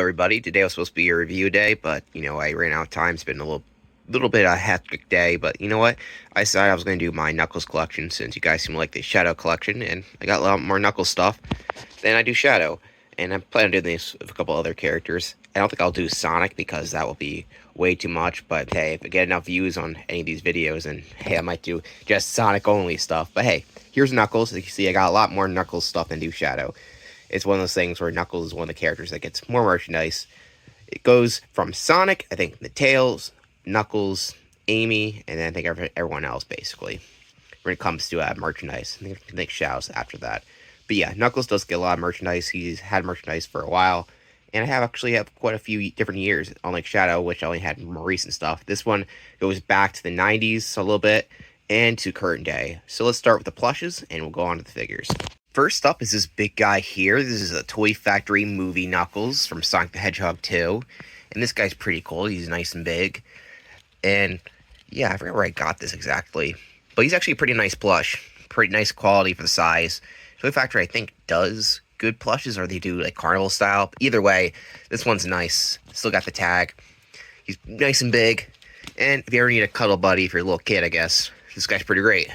everybody. Today was supposed to be a review day, but I ran out of time. It's been a little bit a hectic day, but you know what? I decided I was going to do my Knuckles collection since you guys seem to like the Shadow collection, and I got a lot more Knuckles stuff than I do Shadow. And I plan on doing this with a couple other characters. I don't think I'll do Sonic because that will be way too much, but hey, if I get enough views on any of these videos, and hey, I might do just Sonic only stuff. But hey, here's Knuckles. As you can see, I got a lot more Knuckles stuff than do Shadow. It's one of those things where Knuckles is one of the characters that gets more merchandise. It goes from Sonic, I think, the Tails, Knuckles, Amy, and then I think everyone else, basically, when it comes to merchandise. I think Shadow's after that. But yeah, Knuckles does get a lot of merchandise. He's had merchandise for a while, and I actually have quite a few different years, unlike Shadow, which I only had more recent stuff. This one goes back to the 90s a little bit, and to current day. So let's start with the plushes, and we'll go on to the figures. First up is this big guy here. This is a Toy Factory movie Knuckles from Sonic the Hedgehog 2. And this guy's pretty cool. He's nice and big. And yeah, I forget where I got this exactly. But he's actually a pretty nice plush. Pretty nice quality for the size. Toy Factory, I think, does good plushes, or they do like carnival style. But either way, this one's nice. Still got the tag. He's nice and big. And if you ever need a cuddle buddy for your little kid, I guess, this guy's pretty great.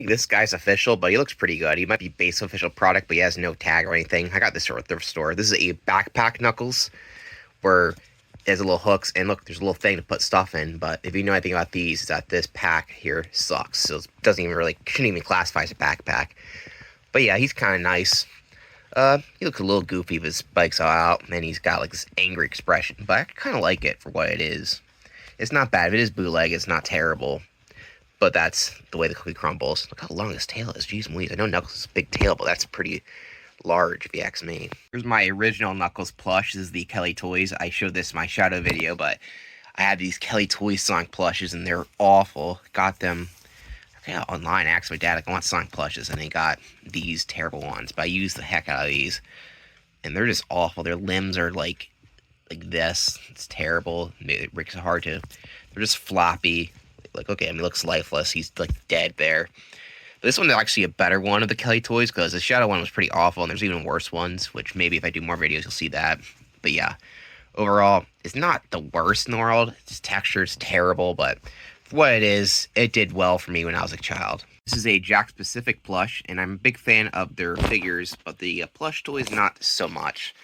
This guy's official, but he looks pretty good. He might be base official product, but he has no tag or anything. I got this at a thrift store. This is a backpack Knuckles, where it has a little hooks, and look, there's a little thing to put stuff in. But if you know anything about these, it's that this pack here sucks. So it shouldn't even classify as a backpack. But yeah, he's kind of nice. He looks a little goofy with his spikes out, and he's got like this angry expression. But I kind of like it for what it is. It's not bad. If it is bootleg, it's not terrible. But that's the way the cookie crumbles. Look how long his tail is. Jeez Louise. I know Knuckles is a big tail, but that's pretty large if you ask me. Here's my original Knuckles plush. This is the Kelly Toys. I showed this in my Shadow video, but I had these Kelly Toys Sonic plushes, and they're awful. Got them online. I asked my dad, like, I want Sonic plushes, and they got these terrible ones. But I used the heck out of these, and they're just awful. Their limbs are like this. It's terrible. It makes it hard to... They're just floppy. Like, okay, I mean, he looks lifeless. He's, like, dead there. But this one is actually a better one of the Kelly Toys, because the Shadow one was pretty awful, and there's even worse ones, which maybe if I do more videos, you'll see that. But yeah, overall, it's not the worst in the world. Its texture is terrible, but for what it is, it did well for me when I was a child. This is a Jakks Pacific plush, and I'm a big fan of their figures, but the plush toys, not so much.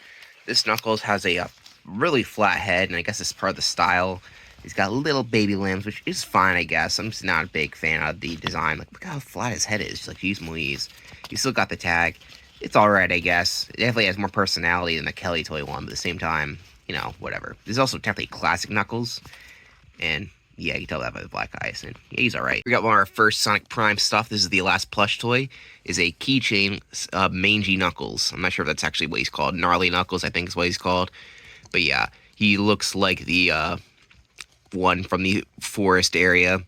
This Knuckles has a really flat head, and I guess it's part of the style. He's got little baby limbs, which is fine, I guess. I'm just not a big fan of the design. Like, look how flat his head is. Like, geez Louise. He's still got the tag. It's alright, I guess. It definitely has more personality than the Kelly toy one, but at the same time, you know, whatever. This is also technically classic Knuckles. And, yeah, you can tell that by the black eyes. And, yeah, he's alright. We got one of our first Sonic Prime stuff. This is the last plush toy. Is a keychain Mangy Knuckles. I'm not sure if that's actually what he's called. Gnarly Knuckles, I think is what he's called. But, yeah, he looks like the... one from the forest area.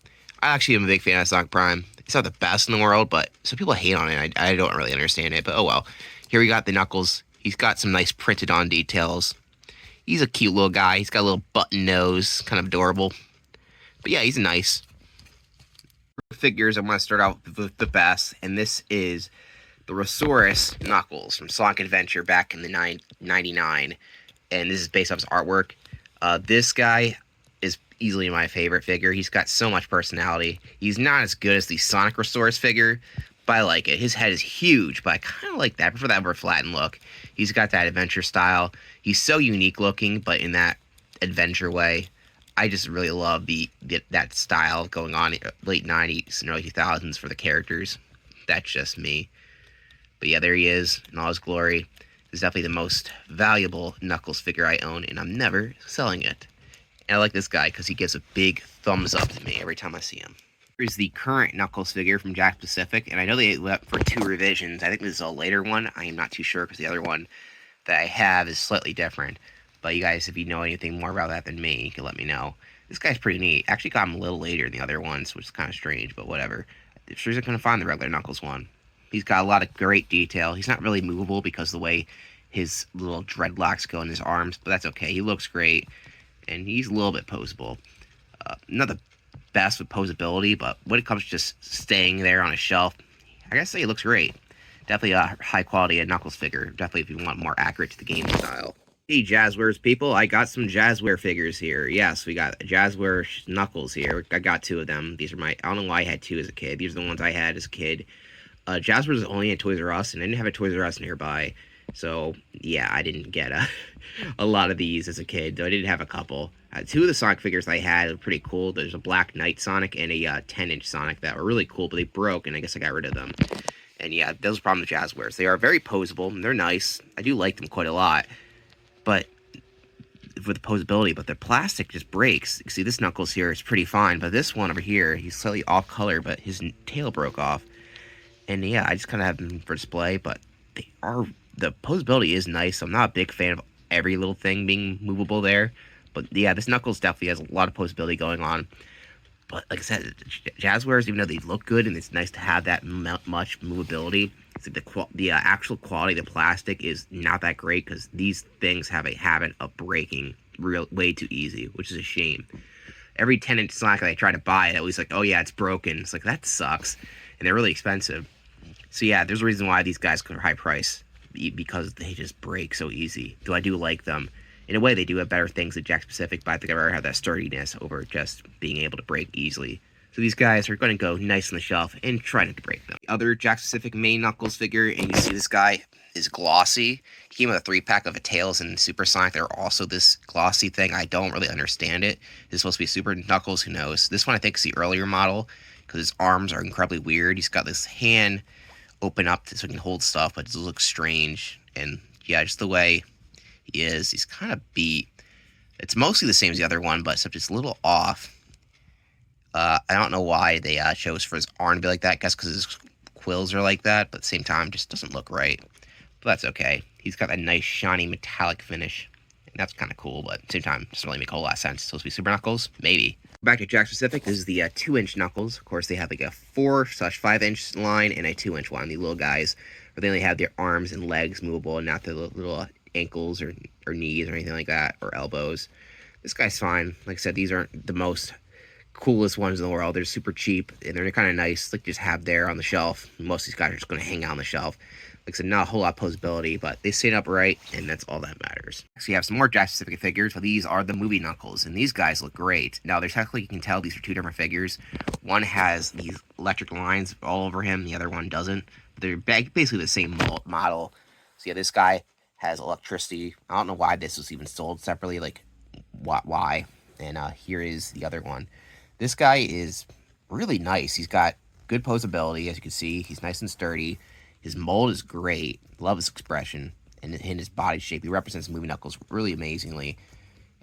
I actually am a big fan of Sonic Prime. It's not the best in the world, but some people hate on it. I don't really understand it, but oh well. Here we got the Knuckles. He's got some nice printed on details. He's a cute little guy. He's got a little button nose, kind of adorable. But yeah, he's nice. For figures, I'm going to start out with the best, and this is the Rosaurus Knuckles from Sonic Adventure back in the 99, and this is based off his artwork. This guy is easily my favorite figure. He's got so much personality. He's not as good as the Sonic Rosaurus figure, but I like it. His head is huge, but I kind of like that. I prefer that more flattened look. He's got that adventure style. He's so unique looking, but in that adventure way. I just really love that style going on in late 90s and early 2000s for the characters. That's just me. But yeah, there he is in all his glory. This is definitely the most valuable Knuckles figure I own, and I'm never selling it. I like this guy because he gives a big thumbs up to me every time I see him. Here's the current Knuckles figure from Jakks Pacific, and I know they went for 2 revisions. I think this is a later one. I am not too sure because the other one that I have is slightly different. But you guys, if you know anything more about that than me, you can let me know. This guy's pretty neat. Actually got him a little later than the other ones, which is kind of strange, but whatever. I'm sure I couldn't find the regular Knuckles one. He's got a lot of great detail. He's not really movable because of the way his little dreadlocks go in his arms, but that's okay. He looks great. And he's a little bit posable. Not the best with posability, but when it comes to just staying there on a shelf, I gotta say he looks great. Definitely a high quality Knuckles figure. Definitely if you want more accurate to the game style. Hey, Jazzwares people, I got some Jazzware figures here. Yes, we got Jazzware Knuckles here. I got two of them. These are I don't know why I had two as a kid. These are the ones I had as a kid. Jazzwares is only at Toys R Us, and I didn't have a Toys R Us nearby. So, yeah, I didn't get a lot of these as a kid, though I did have a couple. Two of the Sonic figures I had were pretty cool. There's a Black Knight Sonic and a 10-inch Sonic that were really cool, but they broke, and I guess I got rid of them. And yeah, those are the problem with Jazzwares. They are very posable, and they're nice. I do like them quite a lot. But with the posability, but the plastic just breaks. You see, this Knuckles here is pretty fine, but this one over here, he's slightly off color, but his tail broke off. And yeah, I just kind of have them for display, but the posability is nice. I'm not a big fan of every little thing being movable there, but yeah, this Knuckles definitely has a lot of posability going on. But like I said, Jazzwares, even though they look good and it's nice to have that much movability, it's like the actual quality of the plastic is not that great because these things have a habit of breaking way too easy, which is a shame. Every 10-inch Sonic I try to buy, it always like, oh yeah, it's broken. It's like, that sucks. And they're really expensive. So yeah, there's a reason why these guys are high price, because they just break so easy. Though I do like them. In a way, they do have better things than Jakks Pacific, but I think I'd rather have that sturdiness over just being able to break easily. So these guys are going to go nice on the shelf and try not to break them. The other Jakks Pacific main Knuckles figure, and you see this guy is glossy. He came with a 3-pack of Tails and Super Sonic. They're also this glossy thing. I don't really understand it. It's supposed to be Super Knuckles, who knows? This one I think is the earlier model, because his arms are incredibly weird. He's got this hand open up so he can hold stuff, but it looks strange. And yeah, just the way he is, he's kind of beat. It's mostly the same as the other one, but except it's a little off. I don't know why they chose for his arm to be like that. I guess because his quills are like that, but at the same time, just doesn't look right. But that's okay. He's got a nice, shiny, metallic finish. And that's kind of cool, but at the same time, it doesn't really make a whole lot of sense. It's supposed to be Super Knuckles? Maybe. Back to Jakks Pacific, this is the 2-inch Knuckles. Of course, they have like a 4/5-inch line and a 2-inch one, the little guys. But they only have their arms and legs movable and not the little ankles or knees or anything like that, or elbows. This guy's fine. Like I said, these aren't the most coolest ones in the world. They're super cheap, and they're kind of nice, like just have there on the shelf. Most of these guys are just going to hang out on the shelf. Like I said, not a whole lot of posability, but they stand upright, and that's all that matters. So you have some more Jakks Pacific figures, but these are the movie Knuckles, and these guys look great. Now, there's technically, you can tell these are two different figures. One has these electric lines all over him, the other one doesn't. They're basically the same model. So yeah, this guy has electricity. I don't know why this was even sold separately, like, why? And here is the other one. This guy is really nice. He's got good posability, as you can see. He's nice and sturdy. His mold is great. Love his expression and his body shape. He represents movie Knuckles really amazingly.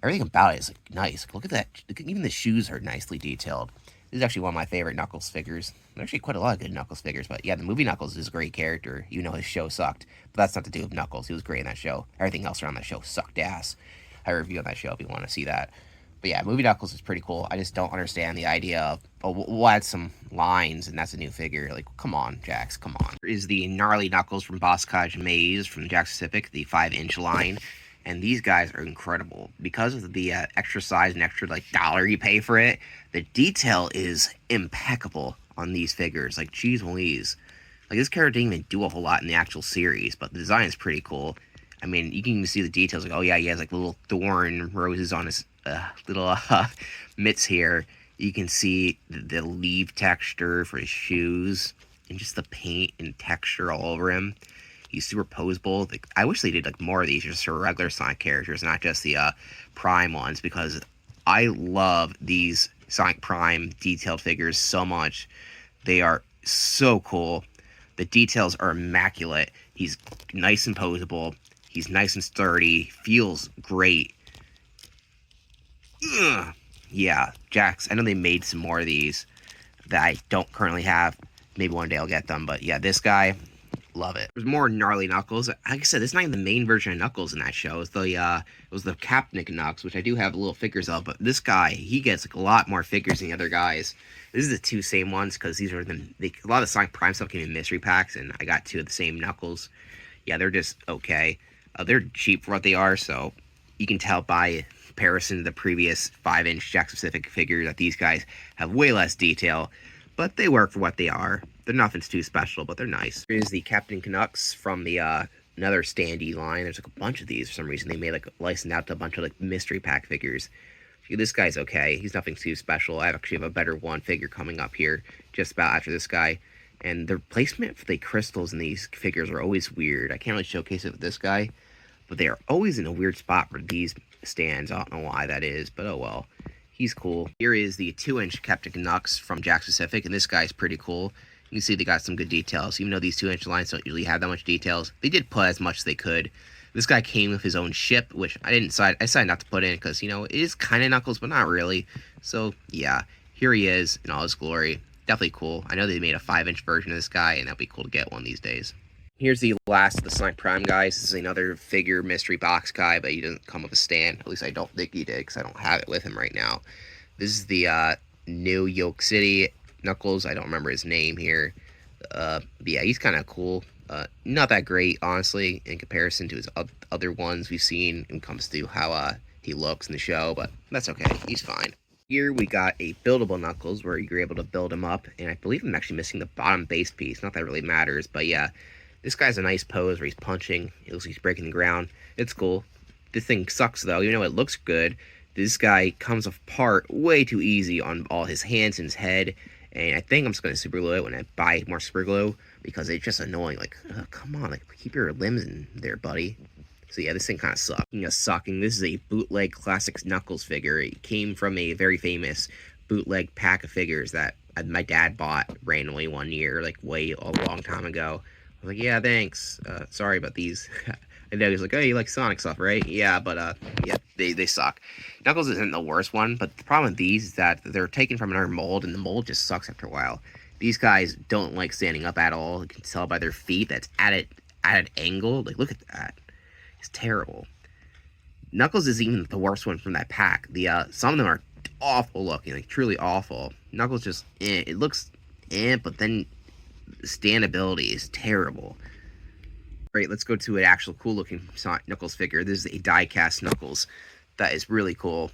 Everything about it is like, nice. Look at that. Even the shoes are nicely detailed. This is actually one of my favorite Knuckles figures. There's actually quite a lot of good Knuckles figures, but yeah, the movie Knuckles is a great character, even though his show sucked. But that's not to do with Knuckles. He was great in that show. Everything else around that show sucked ass. I review on that show if you want to see that. But yeah, movie Knuckles is pretty cool. I just don't understand the idea of, oh, we'll add some lines and that's a new figure. Like, come on, Jakks, come on. Here is the gnarly Knuckles from Boss Cottage Maze from Jakks Pacific, the 5-inch line. And these guys are incredible. Because of the extra size and extra, like, dollar you pay for it, the detail is impeccable on these figures. Like, geez Louise. Like, this character didn't even do a whole lot in the actual series, but the design is pretty cool. I mean, you can even see the details. Like, oh yeah, he has, like, little thorn roses on his little mitts here. You can see the leaf texture for his shoes. And just the paint and texture all over him. He's super posable. Like, I wish they did like more of these just for regular Sonic characters, not just the Prime ones, because I love these Sonic Prime detailed figures so much. They are so cool. The details are immaculate. He's nice and posable. He's nice and sturdy. Feels great. Ugh. Yeah, Jakks. I know they made some more of these that I don't currently have. Maybe one day I'll get them. But yeah, this guy, love it. There's more gnarly Knuckles. Like I said, this is not even the main version of Knuckles in that show. It was the Captain Knuckles, which I do have little figures of. But this guy, he gets like a lot more figures than the other guys. This is the two same ones because these are a lot of Sonic Prime stuff came in mystery packs, and I got two of the same Knuckles. Yeah, they're just okay. They're cheap for what they are, so you can tell by comparison to the previous 5-inch Jakks Pacific figure that these guys have way less detail, but they work for what they are. They're nothing too special, but they're nice. Here's the Captain Canucks from the another standee line. There's like a bunch of these for some reason. They made like licensed out to a bunch of like mystery pack figures. This guy's okay. He's nothing too special. I actually have a better one figure coming up here just about after this guy. And the placement for the crystals in these figures are always weird. I can't really showcase it with this guy, but they are always in a weird spot for these stands. I don't know why that is, but oh well. He's cool. Here is the 2-inch Captain Nux from Jakks Pacific, and this guy's pretty cool. You can see they got some good details. Even though these 2-inch lines don't usually have that much details, they did put as much as they could. This guy came with his own ship, which I decided not to put in because, you know, it is kind of Knuckles, but not really. So, yeah, here he is in all his glory. Definitely cool. I know they made a 5-inch version of this guy, and that'd be cool to get one these days. Here's the last of the Sonic Prime guys. This is another figure mystery box guy, but he doesn't come with a stand. At least I don't think he did, because I don't have it with him right now. This is the new Yoke City Knuckles. I don't remember his name here. But yeah, he's kind of cool. Not that great, honestly, in comparison to his other ones we've seen when it comes to how he looks in the show, but that's okay. He's fine. Here we got a buildable Knuckles where you're able to build him up, and I believe I'm actually missing the bottom base piece. Not that it really matters, but yeah, this guy's a nice pose where he's punching. It looks like he's breaking the ground. It's cool. This thing sucks, though. Even though it looks good, this guy comes apart way too easy on all his hands and his head, and I think I'm just going to super glue it when I buy more super glue, because it's just annoying. Like, come on, like, keep your limbs in there, buddy. So yeah, this thing kind of sucks. Speaking of sucking, this is a bootleg Classics Knuckles figure. It came from a very famous bootleg pack of figures that my dad bought randomly one year, like way a long time ago. I was like, yeah, thanks. Sorry about these. And then he's like, oh, you like Sonic stuff, right? Yeah, but yeah, they suck. Knuckles isn't the worst one, but the problem with these is that they're taken from another mold, and the mold just sucks after a while. These guys don't like standing up at all. You can tell by their feet that's at an angle. Like, look at that. It's terrible. Knuckles is even the worst one from that pack. Some of them are awful looking, like truly awful. Knuckles just, it looks, but then the standability is terrible. Alright, let's go to an actual cool looking Knuckles figure. This is a Diecast Knuckles that is really cool.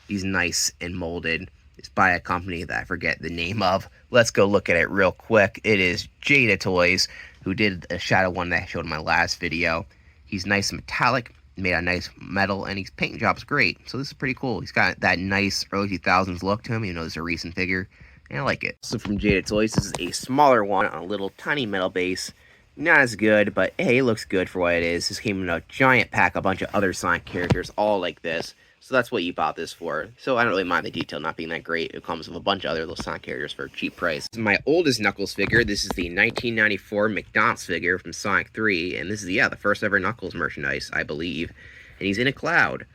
He's nice and molded. It's by a company that I forget the name of. Let's go look at it real quick. It is Jada Toys, who did a shadow one that I showed in my last video. He's nice and metallic, made out of nice metal, and his paint job's great. So this is pretty cool. He's got that nice early 2000s look to him, even though this is a recent figure. And I like it. So from Jada Toys, this is a smaller one on a little tiny metal base. Not as good, but hey, it looks good for what it is. This came in a giant pack, a bunch of other Sonic characters, all like this. So that's what you bought this for. So I don't really mind the detail not being that great. It comes with a bunch of other little Sonic characters for a cheap price. This is my oldest Knuckles figure. This is the 1994 McDonald's figure from Sonic 3. And this is, yeah, the first ever Knuckles merchandise, I believe. And he's in a cloud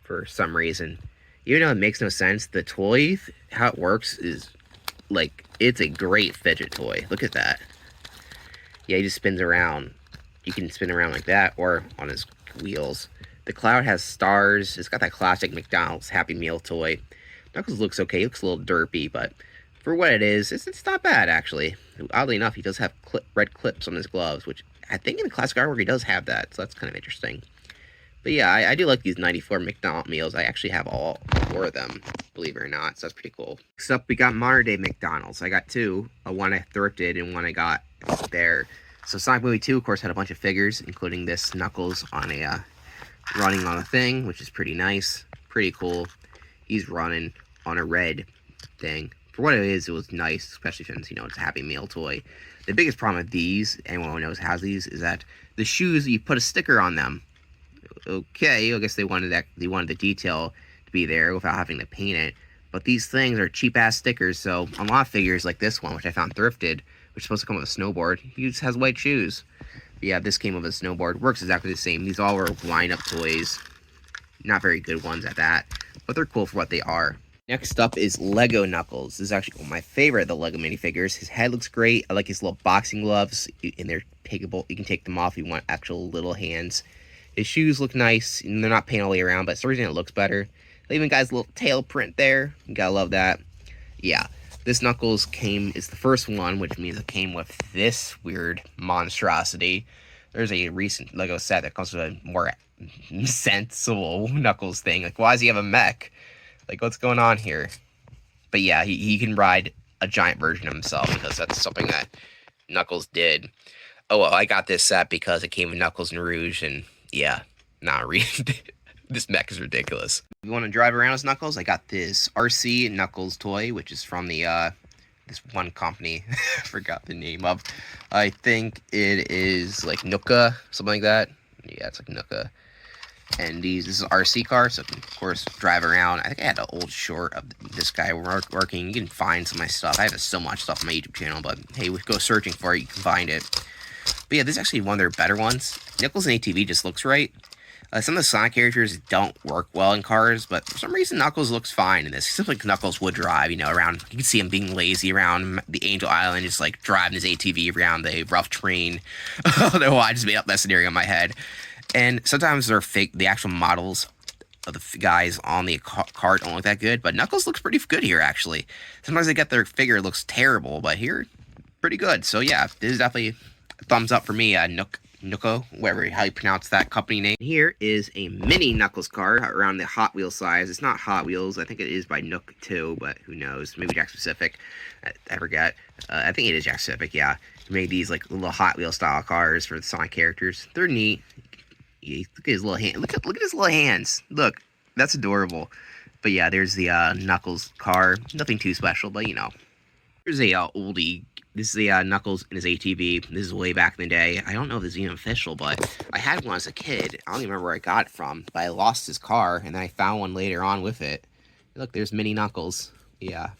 for some reason. Even though it makes no sense, the toy, how it works is, like, it's a great fidget toy. Look at that. Yeah, he just spins around. You can spin around like that or on his wheels. The cloud has stars. It's got that classic McDonald's Happy Meal toy. Knuckles looks okay. He looks a little derpy, but for what it is, it's not bad, actually. Oddly enough, he does have red clips on his gloves, which I think in the classic artwork he does have that, so that's kind of interesting. But yeah, I do like these 94 McDonald meals. I actually have all 4 of them, believe it or not, so that's pretty cool. Next up, we got modern day McDonald's. I got 2. One I thrifted and one I got there. So Sonic Movie 2, of course, had a bunch of figures, including this Knuckles on a running on a thing, which is pretty nice, pretty cool. He's running on a red thing. For what it is, it was nice, especially since, you know, it's a Happy Meal toy. The biggest problem with these, anyone who knows has these, is that the shoes, you put a sticker on them. Okay, I guess they wanted the detail to be there without having to paint it. But these things are cheap-ass stickers, so on a lot of figures like this one, which I found thrifted, which is supposed to come with a snowboard, he just has white shoes. But yeah, this came with a snowboard. Works exactly the same. These all were wind-up toys. Not very good ones at that, but they're cool for what they are. Next up is Lego Knuckles. This is actually one of my favorite of the Lego minifigures. His head looks great. I like his little boxing gloves, and they're takeable. You can take them off if you want actual little hands. His shoes look nice, and they're not painted all the way around, but for some reason it looks better. They even got his little tail print there. You gotta love that. Yeah, this Knuckles is the first one, which means it came with this weird monstrosity. There's a recent Lego set that comes with a more sensible Knuckles thing. Like, why does he have a mech? Like, what's going on here? But yeah, he can ride a giant version of himself, because that's something that Knuckles did. Oh, well, I got this set because it came with Knuckles and Rouge, and yeah, not really. This mech is ridiculous. If you want to drive around as Knuckles, I got this RC Knuckles toy, which is from the this one company. I forgot the name of. I think it is like Nuka, something like that. Yeah, it's like Nuka. And this is an RC car, so I can, of course, drive around. I think I had an old short of this guy working. You can find some of my stuff. I have so much stuff on my YouTube channel, but hey, we go searching for it, you can find it. But yeah, this is actually one of their better ones. Knuckles in ATV just looks right. Some of the Sonic characters don't work well in cars, but for some reason Knuckles looks fine in this. It seems like Knuckles would drive, you know, around. You can see him being lazy around the Angel Island, just like driving his ATV around the rough terrain. No, I just made up that scenario in my head. And sometimes they're fake. The actual models of the guys on the cart don't look that good, but Knuckles looks pretty good here, actually. Sometimes they get their figure looks terrible, but here, pretty good. So yeah, this is definitely a thumbs up for me, Nuko, whatever, how you pronounce that company name. Here is a mini Knuckles car around the Hot Wheels size. It's not Hot Wheels. I think it is by Nook too, but who knows? Maybe Jack Pacific. I forget. I think it is Jack Pacific, yeah. He made these like little Hot Wheel style cars for the Sonic characters. They're neat. Look at his little hand. Look at his little hands. Look, that's adorable. But yeah, there's the Knuckles car. Nothing too special, but you know. Here's a oldie. This is the Knuckles in his ATV. This is way back in the day. I don't know if this is even official, but I had one as a kid. I don't even remember where I got it from, but I lost his car, and then I found one later on with it. Look, there's mini Knuckles. Yeah.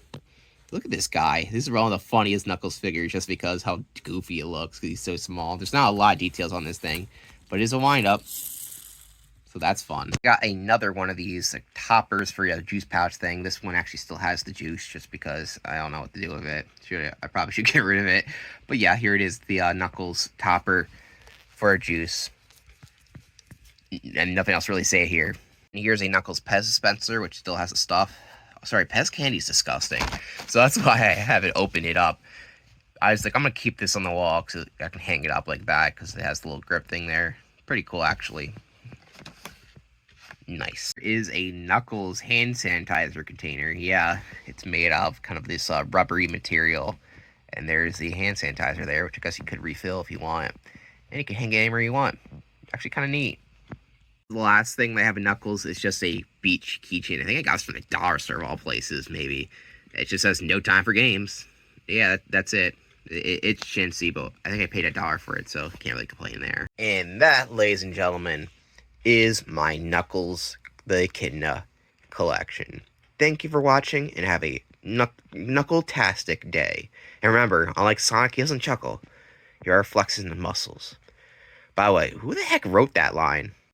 Look at this guy. This is one of the funniest Knuckles figures just because how goofy it looks because he's so small. There's not a lot of details on this thing, but it is a wind-up. So that's fun. Got another one of these like, toppers for a juice pouch thing. This one actually still has the juice just because I don't know what to do with it. I probably should get rid of it. But yeah, here it is, the Knuckles topper for a juice. And nothing else to really say here. And here's a Knuckles Pez dispenser, which still has the stuff. Sorry, Pez candy is disgusting. So that's why I haven't opened it up. I was like, I'm going to keep this on the wall because I can hang it up like that because it has the little grip thing there. Pretty cool, actually. Nice. There is a Knuckles hand sanitizer container. Yeah, it's made of kind of this rubbery material. And there's the hand sanitizer there, which I guess you could refill if you want. And you can hang it anywhere you want. Actually kind of neat. The last thing they have in Knuckles is just a beach keychain. I think I got this from the dollar store of all places, maybe. It just says no time for games. Yeah, that's it. It's chintzy, but I think I paid $1 for it, so can't really complain there. And that, ladies and gentlemen, is my Knuckles the Echidna collection. Thank you for watching, and have a knuckle-tastic day. And remember, unlike Sonic, he doesn't chuckle. You are flexing the muscles. By the way, who the heck wrote that line?